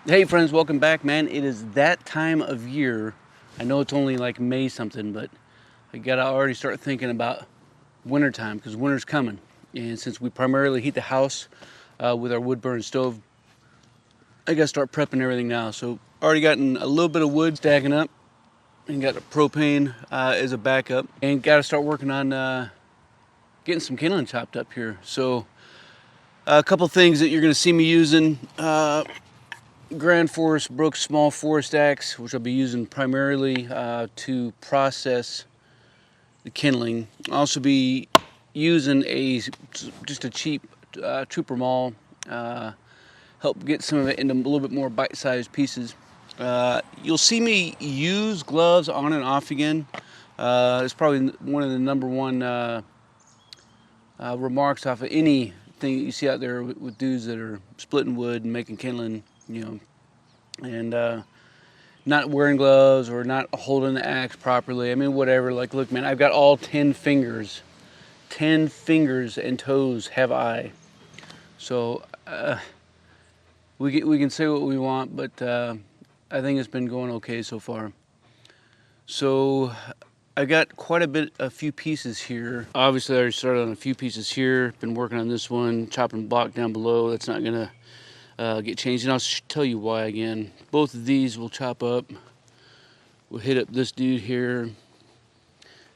Hey friends, welcome back, man. It is that time of year. I know it's only like May something, but I gotta already start thinking about wintertime because winter's coming. And since we primarily heat the house with our wood burning stove, I gotta start prepping everything now. So already gotten a little bit of wood stacking up and got a propane as a backup, and gotta start working on getting some kindling chopped up here. So a couple things that you're gonna see me using. Granfors Bruks small forest axe, which I'll be using primarily to process the kindling. I'll also be using just a cheap trooper maul, help get some of it into a little bit more bite-sized pieces. You'll see me use gloves on and off again. It's probably one of the number one remarks off of anything that you see out there with dudes that are splitting wood and making kindling, and not wearing gloves or not holding the axe properly. I mean, whatever. Like, look, man, I've got all 10 fingers. 10 fingers and toes have I. So we can say what we want, but I think it's been going okay so far. So I got quite a few pieces here. Obviously, I already started on a few pieces here. Been working on this one, chopping block down below. That's not gonna get changed, and I'll tell you why again. Both of these will chop up. We'll hit up this dude here.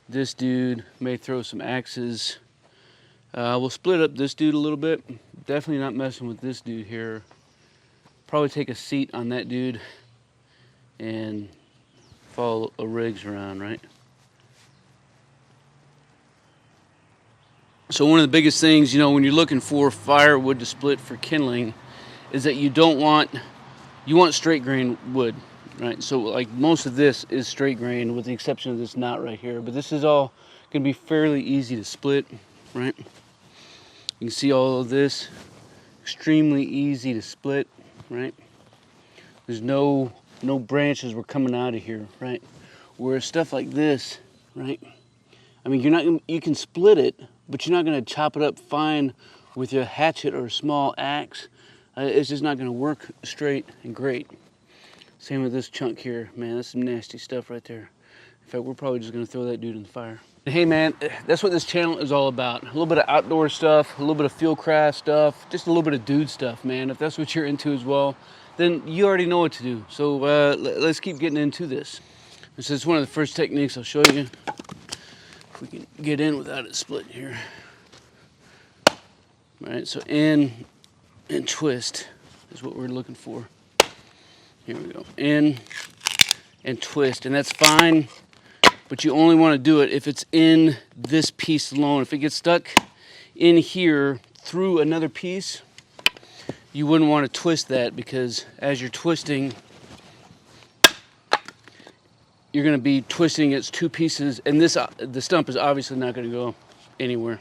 This dude may throw some axes. We'll split up this dude a little bit. Definitely not messing with this dude here. Probably take a seat on that dude and follow a rigs around, right? So one of the biggest things, when you're looking for firewood to split for kindling, is that you want straight grain wood, right? So like most of this is straight grain with the exception of this knot right here, but this is all gonna be fairly easy to split, right? You can see all of this, extremely easy to split, right? There's no branches were coming out of here, right? Whereas stuff like this, right? I mean, you can split it, but you're not gonna chop it up fine with your hatchet or a small axe. It's just not gonna work straight and great. Same with this chunk here, man. That's some nasty stuff right there. In fact, we're probably just gonna throw that dude in the fire. Hey man, that's what this channel is all about. A little bit of outdoor stuff, a little bit of field craft stuff, just a little bit of dude stuff, man. If that's what you're into as well, then you already know what to do. So let's keep getting into this. This is one of the first techniques I'll show you. If we can get in without it splitting here. All right, so in and twist is what we're looking for. Here we go. In and twist, and that's fine, but you only want to do it if it's in this piece alone. If it gets stuck in here through another piece, you wouldn't want to twist that, because as you're twisting, you're going to be twisting its two pieces, and the stump is obviously not going to go anywhere.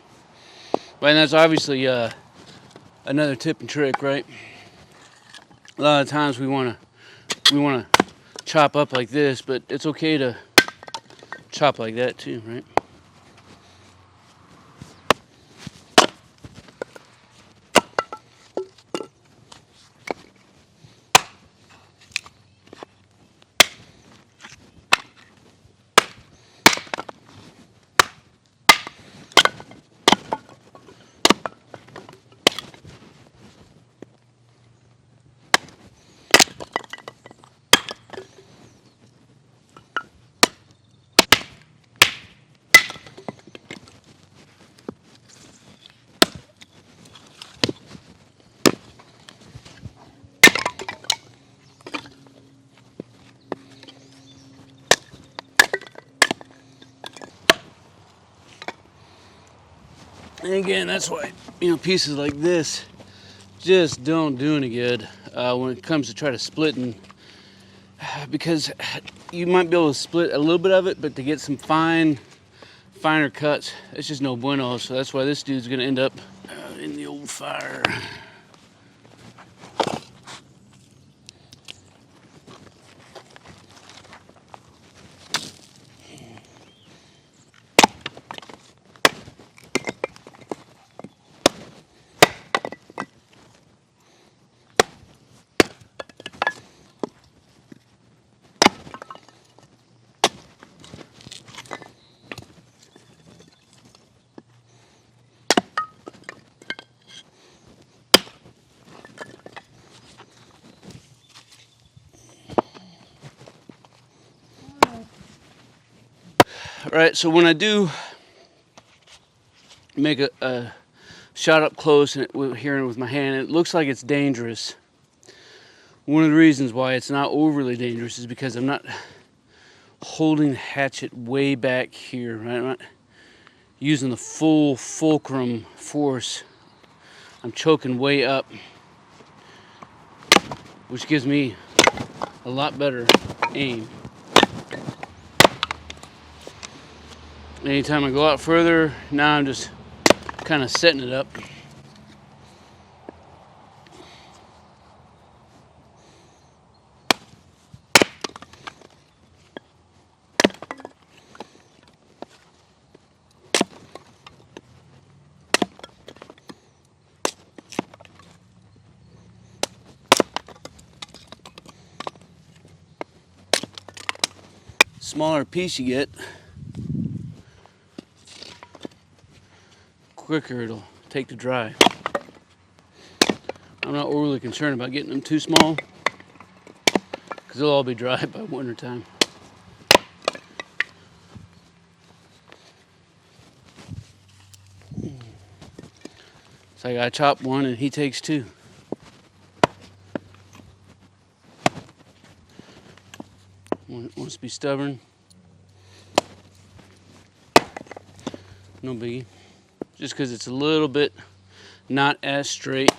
And that's obviously another tip and trick, right? A lot of times we want to chop up like this, but it's okay to chop like that too, right? And again, that's why, pieces like this just don't do any good when it comes to try to splitting, because you might be able to split a little bit of it, but to get some finer cuts, it's just no bueno. So that's why this dude's gonna end up in the old fire. Right, so when I do make a shot up close and here with my hand, it looks like it's dangerous. One of the reasons why it's not overly dangerous is because I'm not holding the hatchet way back here, right? I'm not using the full fulcrum force. I'm choking way up, which gives me a lot better aim. Anytime I go out further, now I'm just kind of setting it up. Smaller piece you get, quicker it'll take to dry. I'm not overly concerned about getting them too small because they'll all be dry by winter time. So I gotta chop one and he takes two. Wants to be stubborn. No biggie. Just because it's a little bit not as straight.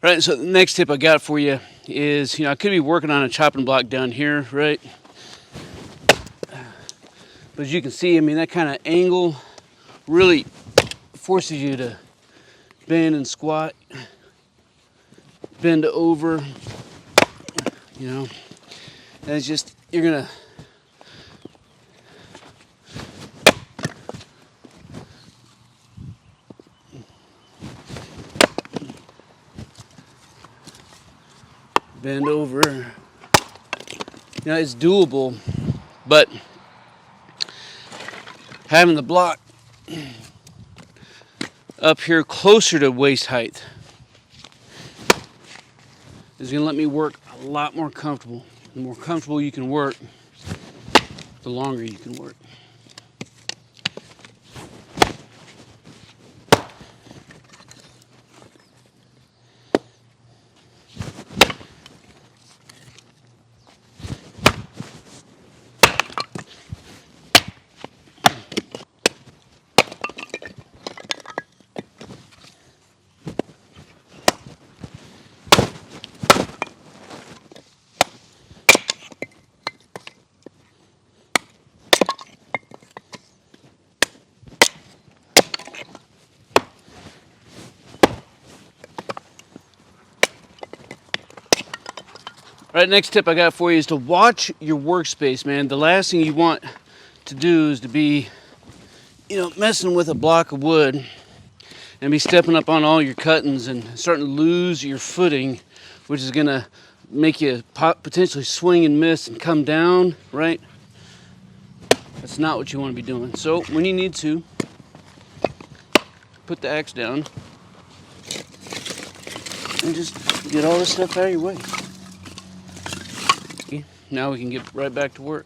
Right, so the next tip I got for you is, I could be working on a chopping block down here, right? But as you can see, that kind of angle really forces you to bend and squat, bend over, and it's just, you're gonna bend over. It's doable, but having the block up here closer to waist height is going to let me work a lot more comfortable. The more comfortable you can work, the longer you can work. All right, next tip I got for you is to watch your workspace, man. The last thing you want to do is to be, messing with a block of wood and be stepping up on all your cuttings and starting to lose your footing, which is gonna make you potentially swing and miss and come down, right? That's not what you want to be doing. So when you need to, put the axe down and just get all this stuff out of your way. Now we can get right back to work.